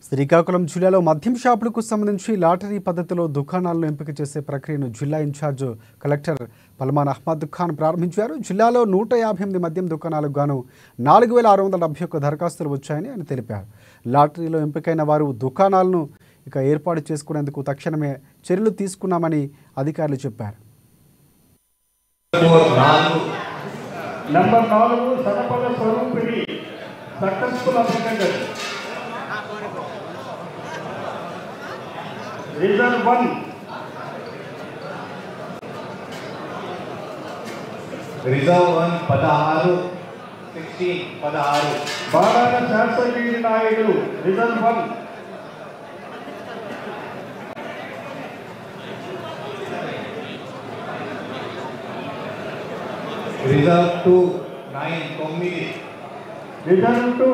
శ్రీకాకుళం జిల్లాలో మద్యం షాపులకు సంబంధించి లాటరీ పద్ధతిలో దుకాణాలను ఎంపిక చేసే ప్రక్రియను జిల్లా ఇన్ఛార్జ్ కలెక్టర్ పల్మాన్ అహ్మద్ ఖాన్ ప్రారంభించారు. జిల్లాలో 158 మద్యం దుకాణాలకు గాను 4671 దరఖాస్తులు వచ్చాయని ఆయన తెలిపారు. లాటరీలో ఎంపికైన వారు దుకాణాలను ఏర్పాటు చేసుకునేందుకు తక్షణమే చర్యలు తీసుకున్నామని అధికారులు చెప్పారు. Number 4 Sanapada Swarupini successful applicant. Reserve 1 16 Balana Sastragiri Naidu reserve 1. Reserve 2 9 reserve 2